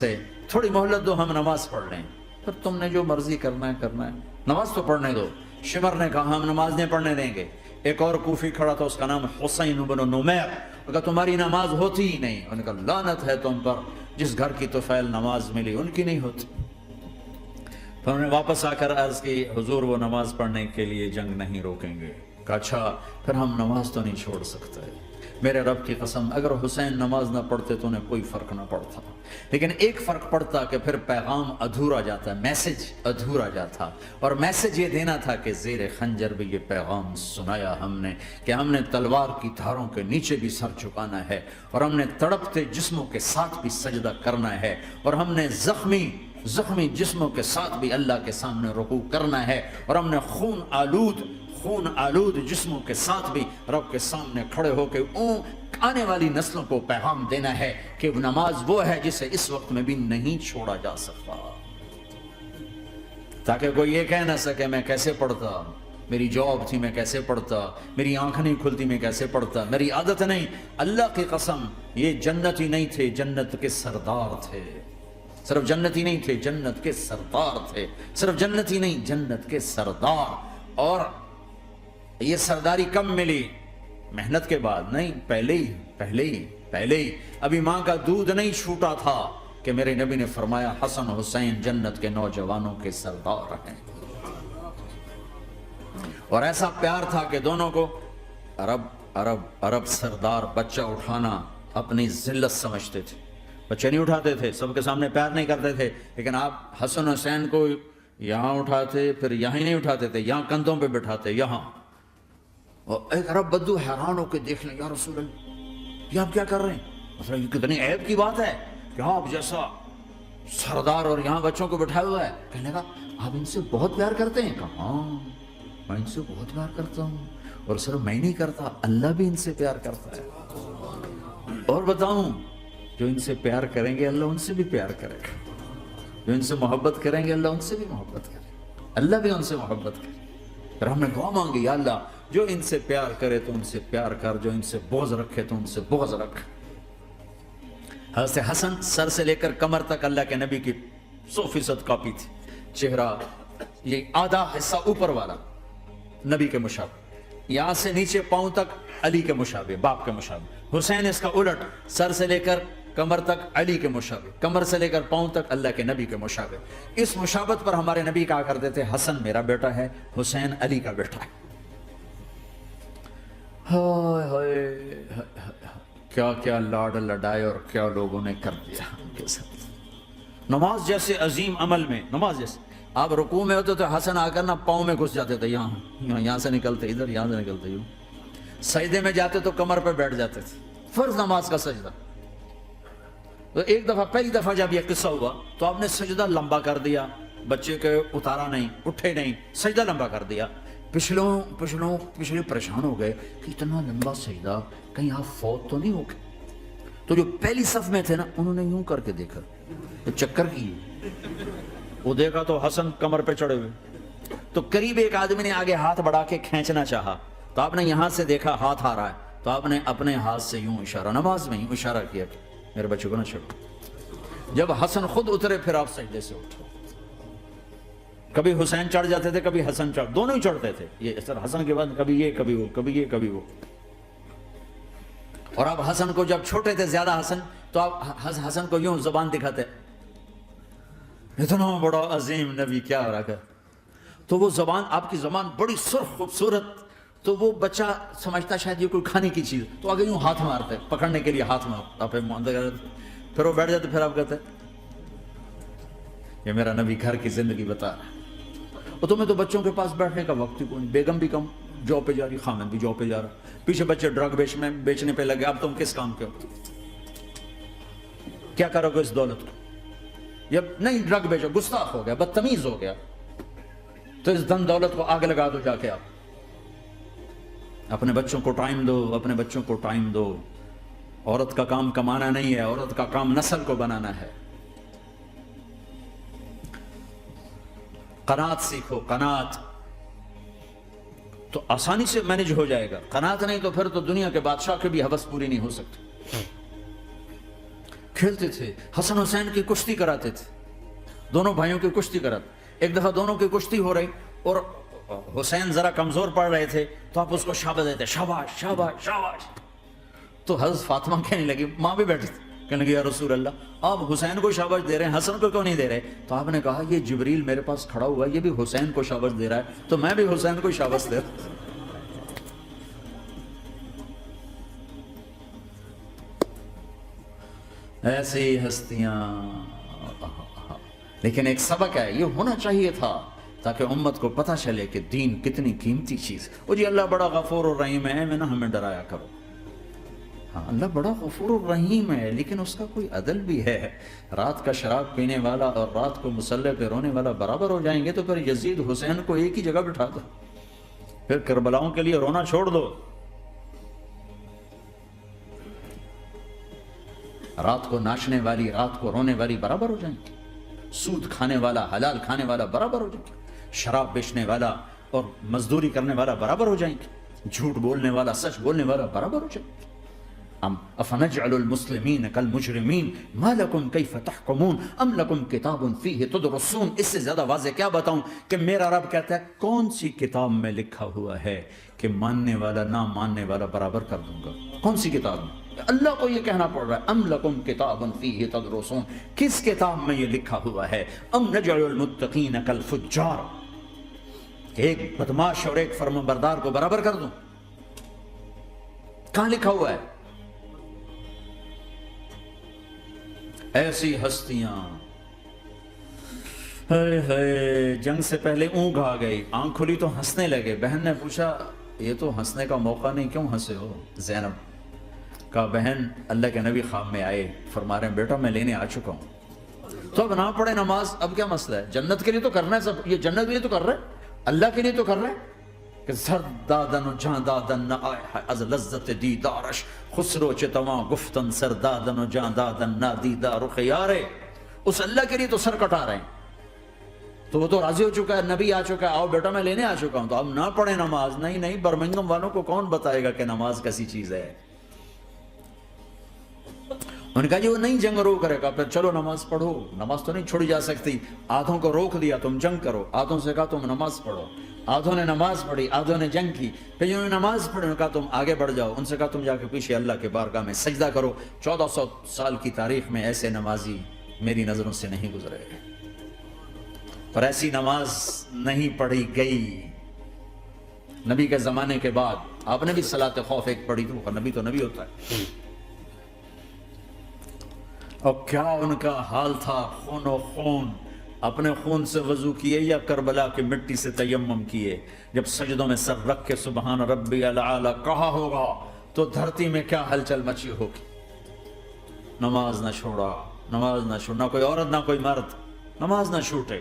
سے تھوڑی مہلت دو، ہم نماز پڑھ لیں، پھر تم نے جو مرضی کرنا ہے، نماز تو پڑھنے دو۔ شمر نے کہا ہم نماز نہیں پڑھنے دیں گے۔ ایک اور کوفی کھڑا تھا، اس کا نام حسین بن نمیر، کہا تمہاری نماز ہوتی ہی نہیں۔ انہوں نے کہا لعنت ہے تم پر، جس گھر کی طفیل نماز ملی ان کی نہیں ہوتی۔ پھر انہوں نے واپس آ کر عرض کی حضور وہ نماز پڑھنے کے لیے جنگ نہیں روکیں گے۔ کہا اچھا پھر ہم نماز تو نہیں چھوڑ سکتے۔ میرے رب کی قسم اگر حسین نماز نہ پڑھتے تو انہیں کوئی فرق نہ پڑتا، لیکن ایک فرق پڑتا کہ پھر پیغام ادھورا جاتا، میسج ادھورا جاتا، اور میسج یہ دینا تھا کہ زیر خنجر بھی یہ پیغام سنایا ہم نے کہ ہم نے تلوار کی دھاروں کے نیچے بھی سر جھکانا ہے، اور ہم نے تڑپتے جسموں کے ساتھ بھی سجدہ کرنا ہے، اور ہم نے زخمی جسموں کے ساتھ بھی اللہ کے سامنے رکوع کرنا ہے، اور ہم نے خون آلود جسموں کے ساتھ بھی رب کے سامنے کھڑے ہو کے آنے والی نسلوں کو پیغام دینا ہے کہ نماز وہ ہے جسے اس وقت میں بھی نہیں چھوڑا جا سکتا، تاکہ کوئی یہ کہہ نہ سکے میں کیسے پڑھتا، میری جاب تھی میں کیسے پڑھتا، میری آنکھ نہیں کھلتی میں کیسے پڑھتا، میری عادت نہیں۔ اللہ کی قسم یہ جنتی نہیں تھے، جنت کے سردار تھے، صرف جنتی نہیں تھے، جنت کے سردار تھے، صرف جنتی نہیں جنت کے سردار۔ اور یہ سرداری کب ملی؟ محنت کے بعد نہیں، پہلے ہی ابھی ماں کا دودھ نہیں چھوٹا تھا کہ میرے نبی نے فرمایا حسن حسین جنت کے نوجوانوں کے سردار ہیں، اور ایسا پیار تھا کہ دونوں کو عرب سردار بچہ اٹھانا اپنی ذلت سمجھتے تھے، بچے نہیں اٹھاتے تھے، سب کے سامنے پیار نہیں کرتے تھے، لیکن آپ حسن حسین کو یہاں اٹھاتے، پھر یہاں ہی نہیں اٹھاتے تھے، یہاں کندھوں پہ بٹھاتے، یہاں۔ اور ایک عرب بدو حیران ہو کے دیکھ لیں، یا رسول اللہ یہ آپ کیا کر رہے ہیں؟ مثلا یہ کتنی عیب کی بات ہے کہ آپ جیسا سردار اور یہاں بچوں کو بٹھایا ہوا ہے۔ کہنے لگا آپ ان سے بہت پیار کرتے ہیں؟ کہا ہاں میں ان سے بہت پیار کرتا ہوں، اور صرف میں نہیں کرتا، اللہ بھی ان سے پیار کرتا ہے۔ اور بتاؤں جو ان سے پیار کریں گے اللہ ان سے بھی پیار کرے گا، جو ان سے محبت کریں گے اللہ ان سے بھی محبت کرے گا، اللہ بھی ان سے محبت کرے۔ پھر ہم نے دعا مانگی یا اللہ جو ان سے پیار کرے تو ان سے پیار کر، جو ان سے بغض رکھے تو ان سے بغض رکھ۔ حضرت حسن سر سے لے کر کمر تک اللہ کے نبی کی 100% کاپی تھی، چہرہ یہ آدھا حصہ اوپر والا نبی کے مشابہ، یہاں سے نیچے پاؤں تک علی کے مشابہ، باپ کے مشابہ۔ حسین اس کا الٹ، سر سے لے کر کمر تک علی کے مشابہ، کمر سے لے کر پاؤں تک اللہ کے نبی کے مشابہ۔ اس مشابہت پر ہمارے نبی کہا کرتے تھے حسن میرا بیٹا ہے، حسین علی کا بیٹا ہے۔ کیا کیا لاڈ لڈائے اور کیا لوگوں نے کر دیا ان کے ساتھ۔ نماز جیسے عظیم عمل میں، نماز جیسے آپ رکوع میں ہوتے تو حسن آ کر نہ پاؤں میں گھس جاتے تھے، یہاں سے نکلتے ادھر، یہاں سے نکلتے یوں، سجدے میں جاتے تو کمر پہ بیٹھ جاتے تھے، فرض نماز کا سجدہ۔ تو ایک دفعہ پہلی دفعہ جب یہ قصہ ہوا تو آپ نے سجدہ لمبا کر دیا، بچے کے اتارا نہیں، اٹھے نہیں، سجدہ لمبا کر دیا۔ پچھلے پریشان ہو گئے کہ اتنا لمبا سجدہ کہیں آپ فوت تو نہیں ہو گئے؟ تو جو پہلی صف میں تھے نا انہوں نے یوں کر کے دیکھا، تو چکر کیے، وہ دیکھا تو حسن کمر پہ چڑھے ہوئے، تو قریب ایک آدمی نے آگے ہاتھ بڑھا کے کھینچنا چاہا، تو آپ نے یہاں سے دیکھا ہاتھ آ رہا ہے، تو آپ نے اپنے ہاتھ سے یوں اشارہ، نماز میں یوں اشارہ کیا کہ میرے بچے کو نہ چھوڑو۔ جب حسن خود اترے پھر آپ سجدے سے اٹھے۔ کبھی حسین چڑھ جاتے تھے، کبھی حسن چڑھ، دونوں ہی چڑھتے تھے، یہ سر حسن کے بعد کبھی یہ کبھی وہ، کبھی یہ کبھی وہ۔ اور اب حسن کو جب چھوٹے تھے زیادہ حسن، تو آپ حسن کو یوں زبان دکھاتے، اتنا بڑا عظیم نبی کیا ہو رہا ہے، تو وہ زبان، آپ کی زبان بڑی سرخ خوبصورت، تو وہ بچہ سمجھتا شاید یہ کوئی کھانے کی چیز، تو آگے یوں ہاتھ مارتے پکڑنے کے لیے، ہاتھ مارتا، پھر وہ بیٹھ جاتے، پھر آپ کہتے یہ میرا نبی گھر کی زندگی بتا رہا ہے۔ اور تمہیں تو بچوں کے پاس بیٹھنے کا وقت ہی کوئی، بیگم بھی کم، جاب پہ جا رہی، خامن بھی جاب پہ جا رہا، پیچھے بچے ڈرگ بیچنے پہ لگے، اب تم کس کام کے ہو؟ کیا کرو گے اس دولت کو؟ جب نہیں ڈرگ بیچو، گستاخ ہو گیا، بدتمیز ہو گیا، تو اس دن دولت کو آگ لگا دو جا کے۔ آپ اپنے بچوں کو ٹائم دو، اپنے بچوں کو ٹائم دو۔ عورت کا کام کمانا نہیں ہے، عورت کا کام نسل کو بنانا ہے۔ قناعت سیکھو، قناعت تو آسانی سے مینج ہو جائے گا، قناعت نہیں تو پھر تو دنیا کے بادشاہ کی بھی ہوس پوری نہیں ہو سکتی۔ کھیلتے تھے، حسن حسین کی کشتی کراتے تھے، دونوں بھائیوں کی کشتی کراتے۔ ایک دفعہ دونوں کی کشتی ہو رہی اور حسین ذرا کمزور پڑ رہے تھے تو آپ اس کو شاباش دیتے، شاباش شاباش شاباش۔ تو حضرت فاطمہ کہنے لگی، ماں بھی بیٹھی تھی، کہنے لگی یا رسول اللہ آپ حسین کو شاباش دے رہے ہیں، حسن کو کیوں نہیں دے رہے؟ تو آپ نے کہا یہ جبریل میرے پاس کھڑا ہوا ہے، یہ بھی حسین کو شاباش دے رہا ہے تو میں بھی حسین کو شاباش دے رہا ہوں۔ ایسی ہستیاں، لیکن ایک سبق ہے، یہ ہونا چاہیے تھا تاکہ امت کو پتہ چلے کہ دین کتنی قیمتی چیز۔ وہ جی اللہ بڑا غفور الرحیم ہے، میں نہ ہمیں ڈرایا کرو۔ ہاں اللہ بڑا غفور الرحیم ہے، لیکن اس کا کوئی عدل بھی ہے۔ رات کا شراب پینے والا اور رات کو مسلح پہ رونے والا برابر ہو جائیں گے تو پھر یزید حسین کو ایک ہی جگہ بٹھا دو، پھر کربلاؤں کے لیے رونا چھوڑ دو۔ رات کو ناچنے والی، رات کو رونے والی برابر ہو جائیں گے، سود کھانے والا، حلال کھانے والا برابر ہو جائیں گے، شراب بیچنے والا اور مزدوری کرنے والا برابر ہو جائیں گے، جھوٹ بولنے والا، سچ بولنے والا برابر ہو جائیں گے۔ افنجعل المسلمین کالمجرمین ما لکم کیف تحکمون ام لکم کتاب فیہ تدرسون۔ اس سے زیادہ واضح کیا بتاؤں کہ میرا رب کہتا ہے کون سی کتاب میں لکھا ہوا ہے کہ ماننے والا نہ ماننے والا برابر کر دوں گا؟ کون سی کتاب میں؟ اللہ کو یہ کہنا پڑ رہا ہے ام لکم کتاب فیہ تدرسون، کس کتاب میں یہ لکھا ہوا ہے؟ ام نجعل المتقین کالفجار، کہ ایک بدماش اور ایک فرمانبردار کو برابر کر دوں؟ کہاں لکھا ہوا ہے؟ ایسی ہستیاں، جنگ سے پہلے اونگ آ گئی، آنکھ کھلی تو ہنسنے لگے۔ بہن نے پوچھا یہ تو ہنسنے کا موقع نہیں، کیوں ہنسے ہو؟ زینب کہا بہن اللہ کے نبی خواب میں آئے، فرما رہے ہیں بیٹا میں لینے آ چکا ہوں، تو اب نہ پڑھے نماز، اب کیا مسئلہ ہے؟ جنت کے لیے تو کرنا ہے سب، یہ جنت کے لیے تو کر رہے ہیں، اللہ کے لیے تو کر رہے ہیں کہ سر دادن و جان دادن نہ آئے از لذت دیدارش، خسرو چتواں گفتن سر دادن و جان دادن نہ دیدار خیارے۔ اس اللہ کے لیے تو سر کٹا رہے ہیں، تو وہ تو راضی ہو چکا ہے، نبی آ چکا ہے، آؤ بیٹا میں لینے آ چکا ہوں، تو اب نہ پڑھے نماز؟ نہیں، برمنگم والوں کو کون بتائے گا کہ نماز کیسی چیز ہے؟ انہوں نے کہا جی وہ نہیں جنگ روک رہے گا، پھر چلو نماز پڑھو، نماز تو نہیں چھوڑی جا سکتی، آدھوں کو روک دیا تم جنگ کرو، آدھوں سے کہا تم نماز پڑھو، آدھوں نے نماز پڑھی، آدھوں نے جنگ کی، پھر جنہوں نے نماز پڑھی انہوں نے کہا تم آگے بڑھ جاؤ، ان سے کہا تم جا کے پیچھے اللہ کے بارگاہ میں سجدہ کرو۔ 1400 سال کی تاریخ میں ایسے نمازی میری نظروں سے نہیں گزرے، پر ایسی نماز نہیں پڑھی گئی نبی کے زمانے کے بعد۔ آپ نے بھی صلاۃ خوف ایک پڑھی تو نبی ہوتا ہے، اور کیا ان کا حال تھا، خون و خون، اپنے خون سے وضو کیے یا کربلا کی مٹی سے تیمم کیے؟ جب سجدوں میں سر رکھ کے سبحان ربی الاعلی کہا ہوگا تو دھرتی میں کیا ہلچل مچی ہوگی۔ نماز نہ چھوڑا، نہ کوئی عورت نہ کوئی مرد نماز نہ چھوٹے۔